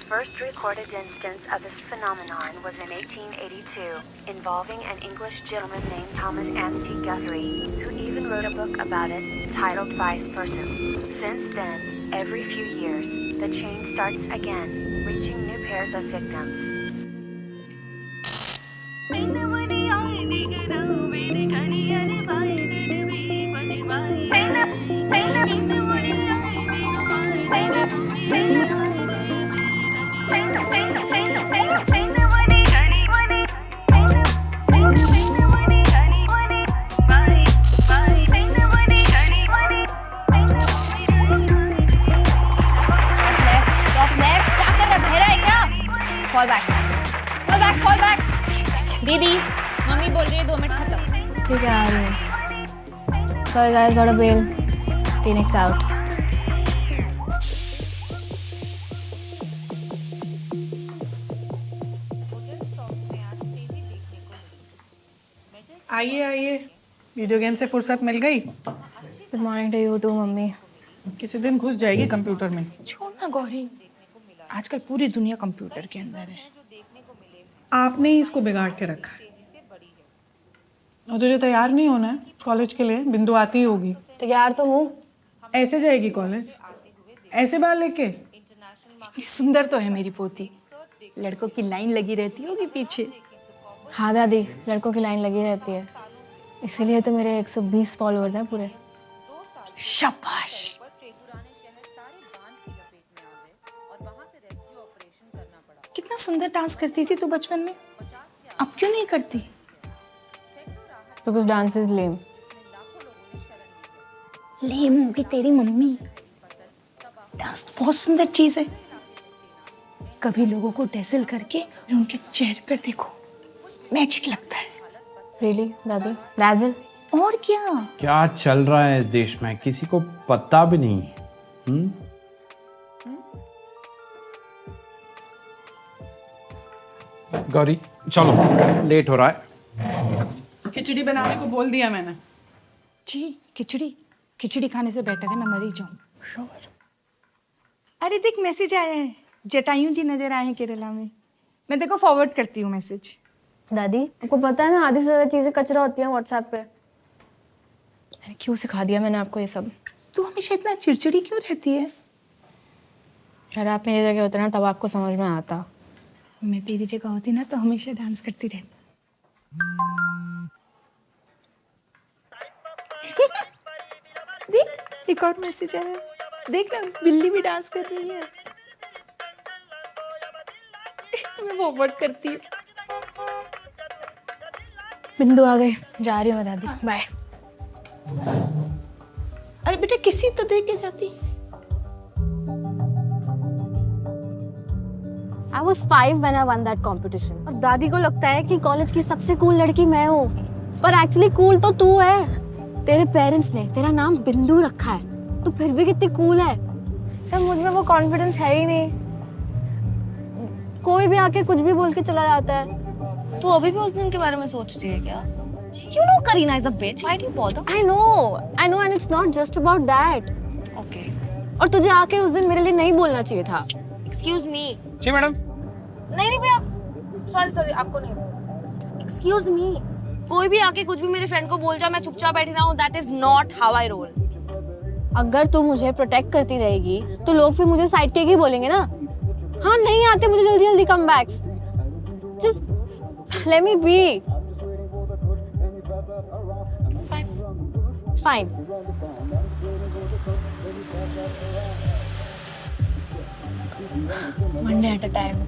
first recorded instance of this phenomenon was in 1882, involving an English gentleman named Thomas Anstey Guthrie, who even wrote a book about it titled Vice Versa. Since then, every few years, the chain starts again, reaching new pairs of victims. Fall back. Fall back, fall back. दीदी, mummy बोल रही है 2 minute खत्म। ठीक है, आ रही हूँ। Sorry guys, got a bail. Phoenix out. आइए आइए, वीडियो गेम से फुर्सत मिल गई। Good morning to you too, mummy. किसी दिन घुस जाएगी कंप्यूटर में। छोड़ ना गौरी, आजकल पूरी दुनिया कंप्यूटर के अंदर है। आपने ही इसको बिगाड़ के रखा है। और तुझे तैयार नहीं होना है कॉलेज के लिए? बिंदु आती ही होगी। तैयार तो हूँ। ऐसे जाएगी कॉलेज? ऐसे बाल लेके? इतनी सुंदर तो है मेरी पोती, लड़कों की लाइन लगी रहती होगी पीछे। हाँ दादी, लड़कों की लाइन लगी रहती है, इसीलिए तो मेरे 120 फॉलोअर्स हैं पूरे। शाबाश। कितना सुंदर डांस करती थी तू बचपन में, अब क्यों नहीं करती? तो कुछ डांसेस लेम। लेम होगी तेरी मम्मी, डांस तो बहुत सुंदर चीज है। कभी लोगों को डैज़ल करके और उनके चेहरे पर देखो, मैजिक लगता है। रियली दादी? डैज़ल? और क्या क्या चल रहा है इस देश में, किसी को पता भी नहीं। गौरी चलो, लेट हो रहा है। खिचड़ी बनाने को बोल दिया मैंने। जी, खिचड़ी खाने से बेटर है मैं मर ही जाऊं। अरे देख, मैसेज आया है, जटायु जी नजर आए हैं केरला में। मैं देखो फॉरवर्ड करती हूँ मैसेज। दादी, आपको पता है ना, आधी से ज्यादा चीजें कचरा होती हैं व्हाट्सएप पे। अरे क्यों सिखा दिया मैंने आपको ये सब? तू हमेशा इतना चिड़चिड़ी क्यों रहती है? अरे आप मेरी जगह होते ना तब आपको समझ में आता। मैं तेरी जगह होती ना तो हमेशा डांस करती रहती। देख, एक और मैसेज आया, देख ना, बिल्ली भी डांस कर रही है। मैं फॉरवर्ड करती हूँ। बिंदु आ गई, जा रही हूँ मैं दादी, बाय। अरे बेटा, किसी तो दे के जाती। I was 5 when I won that competition. और दादी को लगता है कि कॉलेज की सबसे कूल लड़की मैं हूँ, पर एक्चुअली कूल तो तू है। तेरे पेरेंट्स ने तेरा नाम बिंदु रखा है, तू फिर भी कितनी कूल है। यार मुझ में वो कॉन्फिडेंस है ही नहीं, कोई भी आके कुछ भी बोल के चला जाता है। तू अभी भी उस दिन के बारे में सोचती है क्या? You know Karina is a bitch. Why do you bother? I know, and it's not just about that. Okay. और तुझे आके उस दिन मेरे लिए नहीं बोलना चाहिए था। Excuse me. जी मैडम। नहीं भैया, सॉरी आपको नहीं। Excuse me. कोई भी आके कुछ भी मेरे फ्रेंड को बोल जाए, मैं चुपचाप बैठी रहूं, that is not how I roll. अगर तू मुझे प्रोटेक्ट करती रहेगी तो लोग फिर मुझे साइड टेक ही बोलेंगे ना। हाँ, नहीं आते मुझे जल्दी जल्दी कम backs. Just let me be. Fine. One day at a time.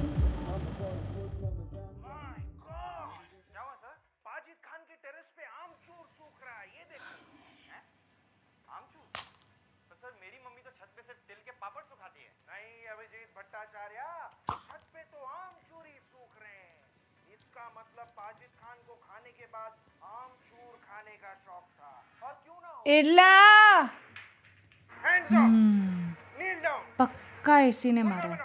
इल्ला पक्का इसी ने मारा है।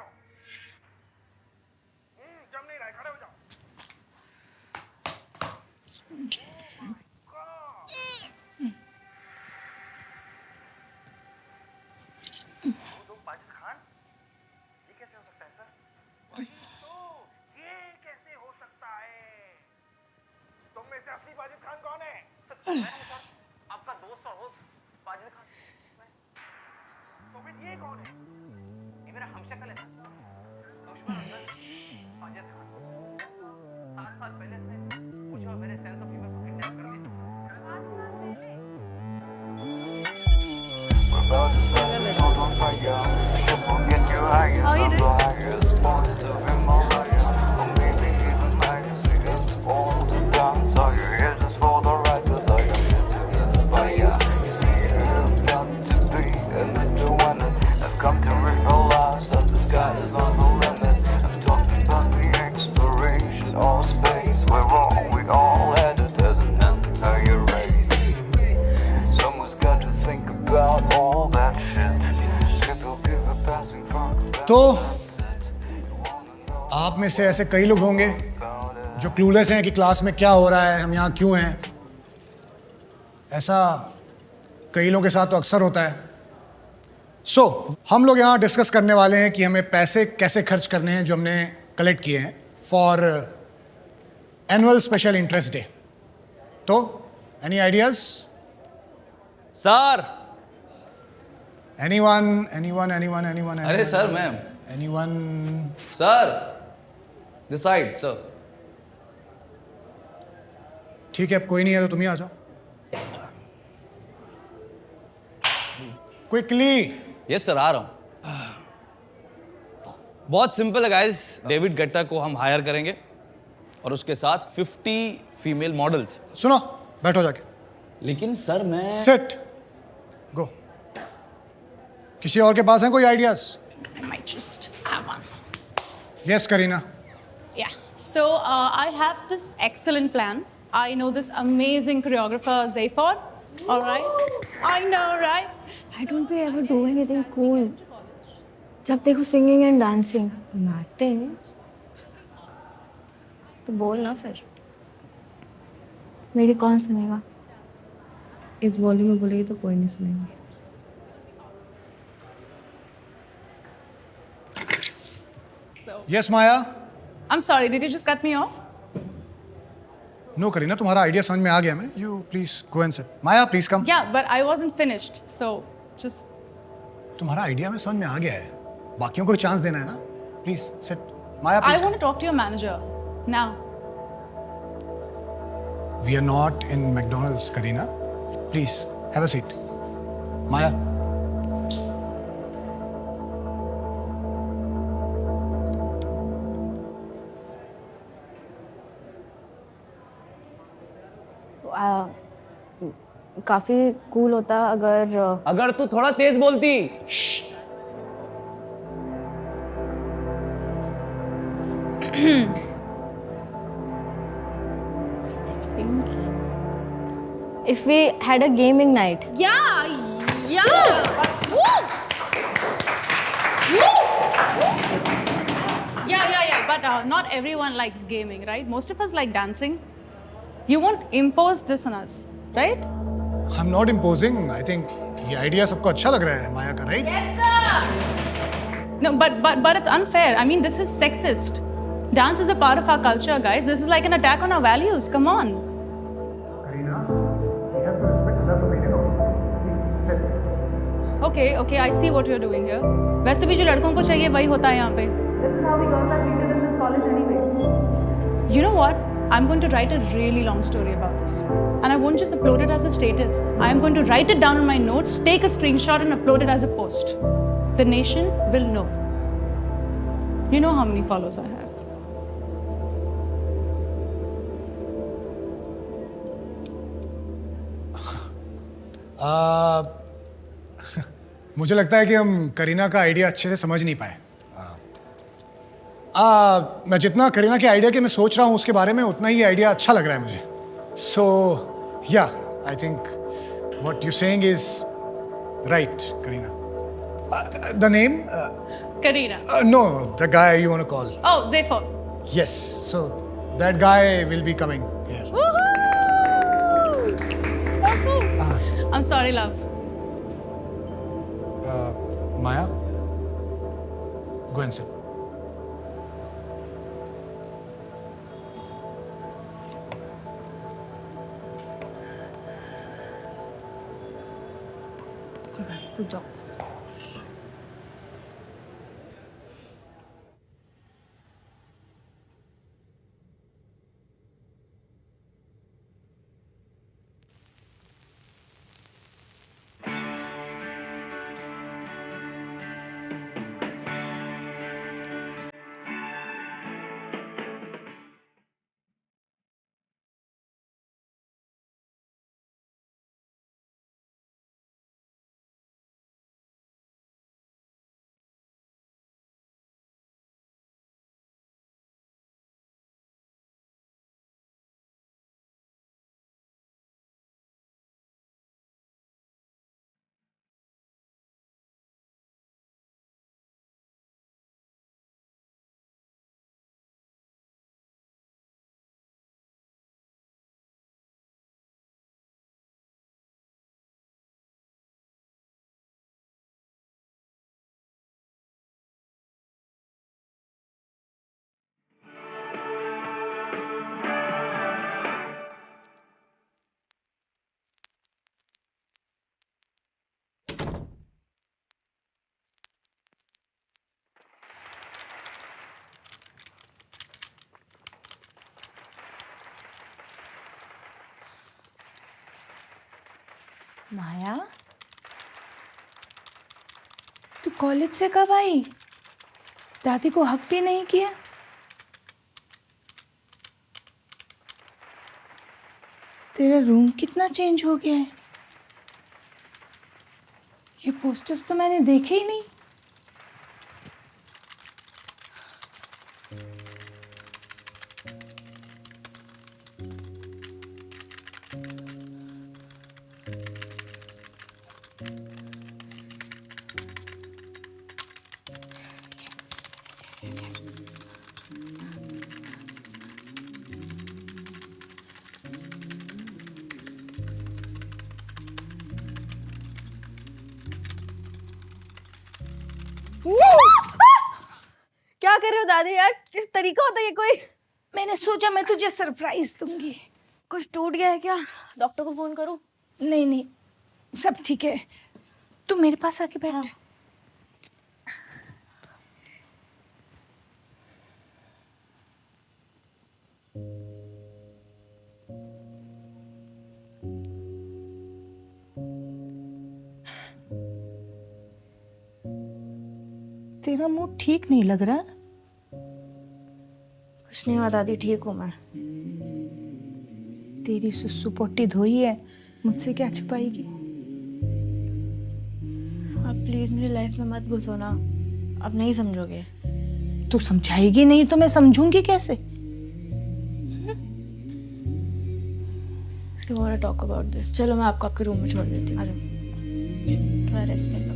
आपका दोस्त और होस्ट वाजिद खान। तो फिर ये कौन है? ये मेरा हमशक्ल है। दुश्मन अंदर वाजिद खान। 7 साल पहले से मुझे और मेरे सेंस ऑफ ह्यूमर को किडनैप कर लिया। Come to realize that the sky is not the limit. I'm talking about the exploration of space. We're all, we all had it as an entire race. Someone's got to think about all that shit. People give a passing fuck about तो आप में से ऐसे कई लोग होंगे जो clueless हैं कि क्लास में क्या हो रहा है, हम यहाँ क्यों हैं। ऐसा कई लोगों के साथ तो अक्सर होता है। सो हम लोग यहाँ डिस्कस करने वाले हैं कि हमें पैसे कैसे खर्च करने हैं जो हमने कलेक्ट किए हैं for annual special interest day. तो एनी आइडियाज? Sir anyone? अरे sir ma'am anyone? Sir decide sir. ठीक है, अब कोई नहीं है तो तुम ही आ जाओ क्विकली। यस सर, आ रहा हूं। बहुत सिंपल है गाइस। डेविड गेट्टा को हम हायर करेंगे और उसके साथ 50 फीमेल मॉडल्स। सुनो, बैठो जाके। लेकिन सर मैं सिट, गो। किसी और के पास है कोई ideas? I might just have one. Yes Kareena. Yeah. So I have this excellent plan. I know this amazing choreographer Zayfar. All right. I know, right? Why don't we ever do anything cool? जब देखो singing and dancing. नाटिंग तो बोल ना sir. मेरी कौन सुनेगा? इस volume में बोलेगी तो कोई नहीं सुनेगा। Yes Maya. I'm sorry. Did you just cut me off? No Kareena, तुम्हारा आइडिया समझ में आ गया। मैं you please go and sit. Maya please come. Yeah, but I wasn't finished. So just. तुम्हारा आइडिया में समझ में आ गया है, बाकियों को चांस देना है ना। Please sit. Maya I please. want to talk to your manager now. We are not in McDonald's Kareena, please have a seat. Maya काफी कूल होता अगर तू थोड़ा तेज बोलती। if we had a gaming night. Yeah. Woo! Yeah. But not everyone likes gaming, right? Most of us like dancing. You won't impose this on us, right? I am not imposing. I think ये idea सबको अच्छा लग रहा है माया का, right? No, but it's unfair. I mean, this is sexist. Dance is a part of our culture, guys. This is like an attack on our values. Come on. Okay, I see what you're doing here. वैसे भी जो लड़कों को चाहिए वही होता है यहाँ पे. This is how we girls are treated in this college anyway. You know what? I'm going to write a really long story about this. And I won't just upload it as a status. I am going to write it down in my notes, take a screenshot and upload it as a post. The nation will know. You know how many followers I have. मुझे लगता है कि हम करीना का idea अच्छे से समझ नहीं पाए। मैं जितना करीना के आइडिया के मैं सोच रहा हूँ उसके बारे में उतना ही आइडिया अच्छा लग रहा है मुझे। सो या I think what you saying is right Kareena. The name? Karina. No, the guy you want to call. Oh, Zephyr. Yes, so that guy will be coming here. Woohoo! So cool. I'm sorry, love. Maya, go and sit. Good job. Maya, तू college से कब आई? दादी को हक भी नहीं किया। तेरा रूम कितना चेंज हो गया है। ये पोस्टर्स तो मैंने देखे ही नहीं। क्या कर रहे हो दादी यार? किस तरीका होता है ये कोई? मैंने सोचा मैं तुझे सरप्राइज दूंगी। कुछ टूट गया है क्या? डॉक्टर को फोन करूं? नहीं नहीं, सब ठीक है। तू मेरे पास आके बैठ। तेरा मुंह ठीक नहीं लग रहा। कुछ नहीं हुआ दादी, ठीक हूँ मैं। तेरी सुसु पोटी धोई है, मुझसे क्या छुपाएगी? आप प्लीज मेरी लाइफ में मत घुसो ना, अब नहीं समझोगे। तू समझाएगी नहीं तो मैं समझूंगी कैसे? I don't want to talk about this. चलो मैं आपको आपके रूम में छोड़ देती हूँ। आ जाओ, थोड़ा रेस्ट कर लो।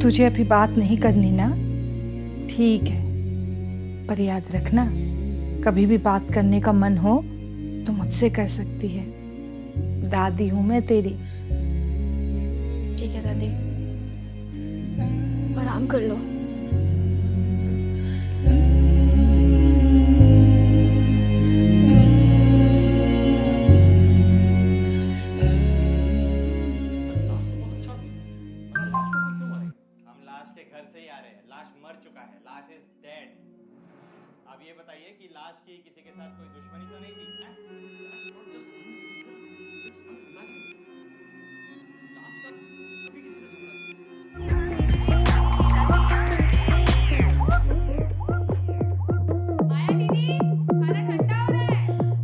तुझे अभी बात नहीं करनी ना? ठीक है, पर याद रखना, कभी भी बात करने का मन हो तो मुझसे कर सकती है। दादी हूं मैं तेरी। ठीक है दादी, आराम कर लो। अब ये बताइए कि लाश की किसी के साथ कोई दुश्मनी तो नहीं थी?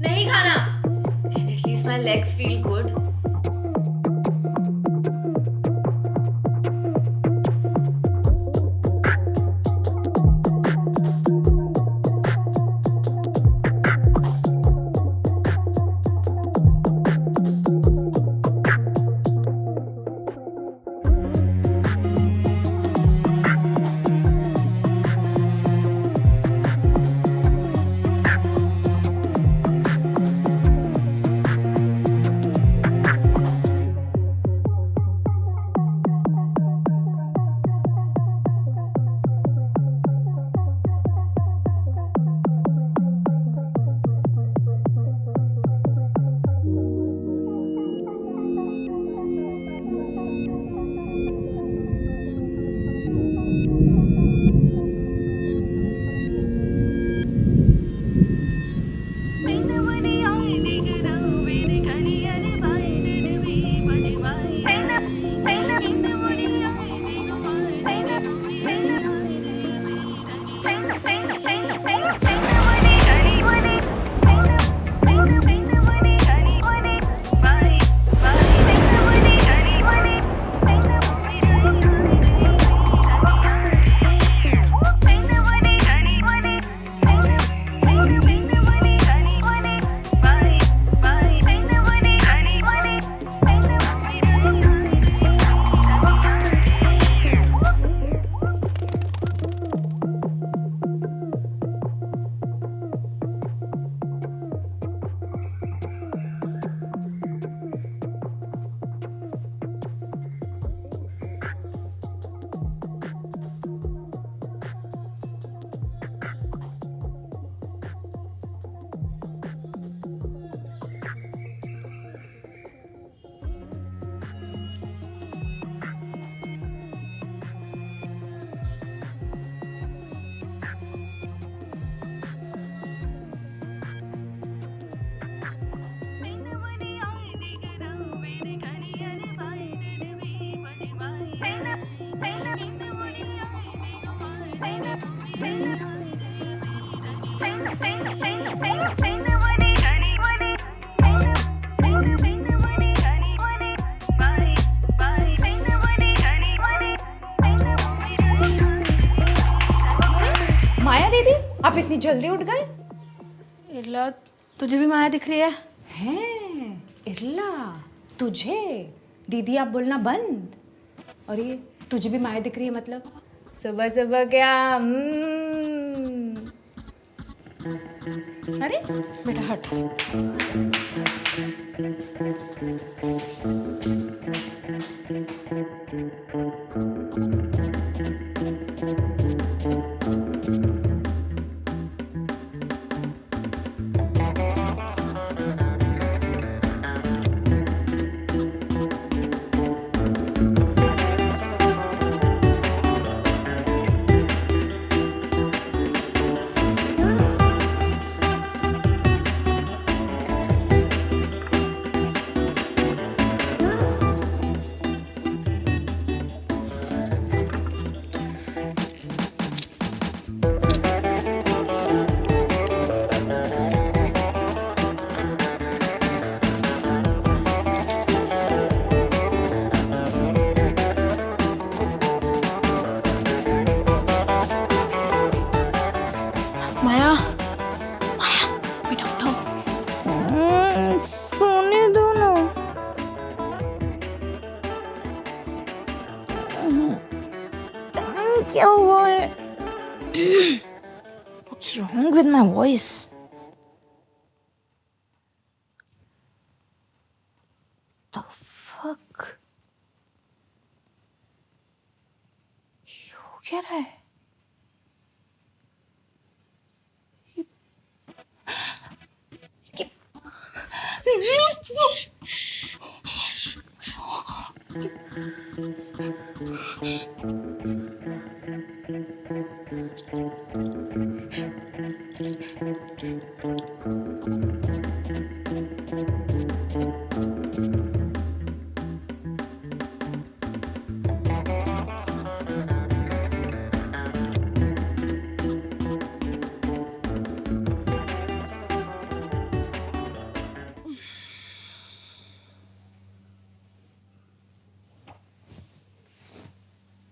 नहीं खाना। Can at least my legs feel good? आप इतनी जल्दी उठ गए? इरला, तुझे भी माया दिख रही है? हैं इरला, तुझे? दीदी आप बोलना बंद। और ये तुझे भी माया दिख रही है मतलब? सुबह सुबह क्या? अरे बेटा हट। माया, माया, बेटा उठो। सोने दो ना। क्या हुआ है? What's wrong with my voice? The fuck? ये हो क्या रहा है?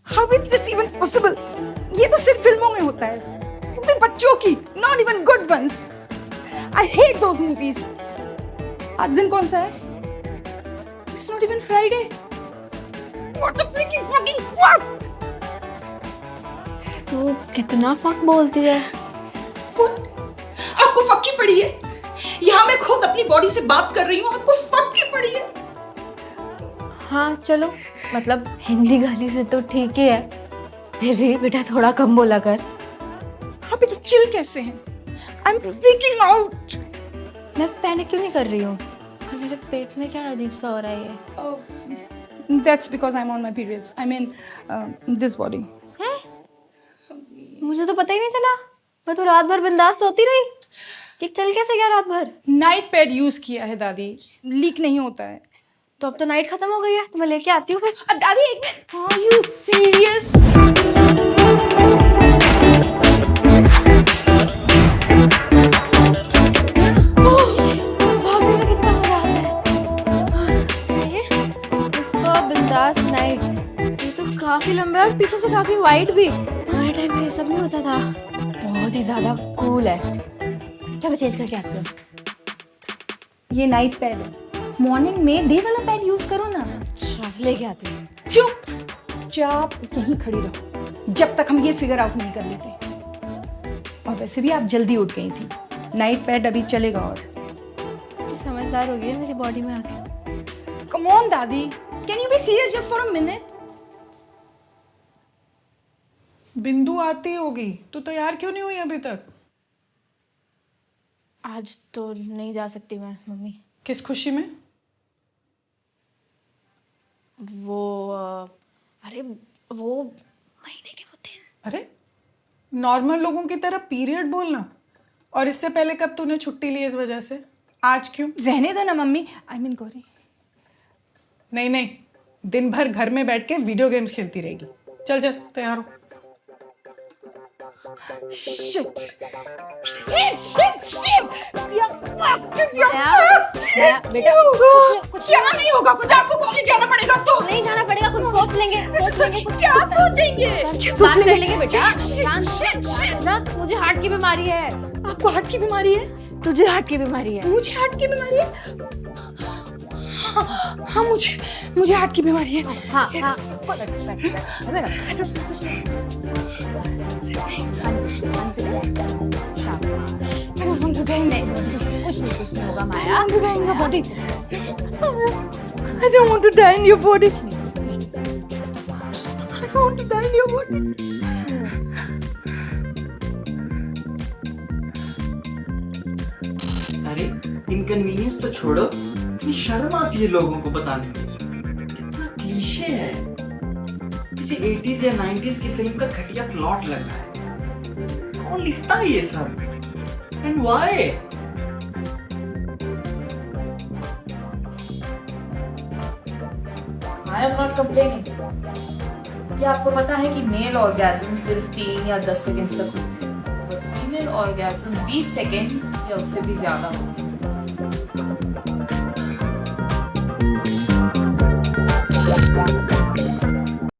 How is this even possible? ये तो सिर्फ फिल्मों में होता है, वो भी बच्चों की, not even good ones. I hate those movies. आज दिन कौन सा है? It's not even Friday. What the freaking fucking fuck? तू कितना फक बोलती है? आपको फक की पड़ी है? यहाँ मैं खुद अपनी बॉडी से बात कर रही हूँ, आपको फक की पड़ी है? हाँ चलो, मतलब हिंदी गाली से तो ठीक ही है, फिर भी बेटा थोड़ा कम बोला कर। आप इतने चिल कैसे हैं? I'm freaking out. मैं पैनिक क्यों नहीं कर रही हूँ? और मेरे पेट में क्या अजीब सा हो रहा है? That's because I'm on my periods. I mean, this body. है? मुझे तो पता ही नहीं चला। मैं तो रात भर बिंदास सोती रही। कि चल कैसे गया रात भर? नाइट पैड यूज किया है दादी, लीक नहीं होता है। तो अब तो नाइट खत्म हो गई है, तो मैं लेके आती हूँ फिर। दादी एक मिनट। Are you serious? भागने में कितना मजा आता है। पुष्पा बिंदास नाइट्स, ये तो काफी लंबे और पीछे से काफी वाइड भी। हमारे टाइम में ये सब नहीं होता था। बहुत ही ज्यादा कूल है। क्या मैं चेंज करके आती हूँ? ये नाइट पैड है, मॉर्निंग में डे वाला पैड यूज करो ना। अच्छा लेके आती हूँ। चुप यहीं खड़ी रहो जब तक हम ये फिगर आउट नहीं कर लेते। और वैसे भी आप जल्दी उठ गई थी, नाइट पैड अभी चलेगा। और समझदार हो गई है मेरी बॉडी में आके। कम ऑन दादी, can you be serious just for a minute? बिंदु आती होगी, तू तैयार क्यों नहीं हुई अभी तक? आज तो नहीं जा सकती मैं मम्मी। किस खुशी में? अरे वो महीने के वो दिन। अरे नॉर्मल लोगों की तरह पीरियड बोलना। और इससे पहले कब तूने छुट्टी ली इस वजह से? आज क्यों? रहने दो ना मम्मी। I mean Gauri. नहीं नहीं, दिन भर घर में बैठ के वीडियो गेम्स खेलती रहेगी। चल चल तैयार हो। Shit. You're fucked. बेटा क्या नहीं होगा, कुछ आपको कॉलेज जाना पड़ेगा तो। नहीं जाना पड़ेगा, कुछ सोच लेंगे कुछ क्या सोचेंगे? बात कर लेंगे बेटा। शांत, मुझे हार्ट की बीमारी है। आपको हार्ट की बीमारी है? तुझे हार्ट की बीमारी है। मुझे हार्ट की बीमारी है? हाँ, मुझे हार्ट की बीमारी है। हाँ Yes. कुछ नहीं होगा माया। I don't want to die in your body. I don't want to die in your body. अरे इनकन्वीनियंस तो छोड़ो, इतनी शर्म आती है लोगों को बताने में। कितना क्लीशे है, किसी 80s या 90s की फिल्म का घटिया प्लॉट लग रहा है। कौन लिखता है ये सब? And why? I am not complaining. क्या आपको पता है कि मेल ऑर्गेज्म सिर्फ 3 या 10 सेकंड्स तक होते हैं, बट फीमेल ऑर्गेज्म 20 सेकंड या उससे भी ज्यादा होते हैं।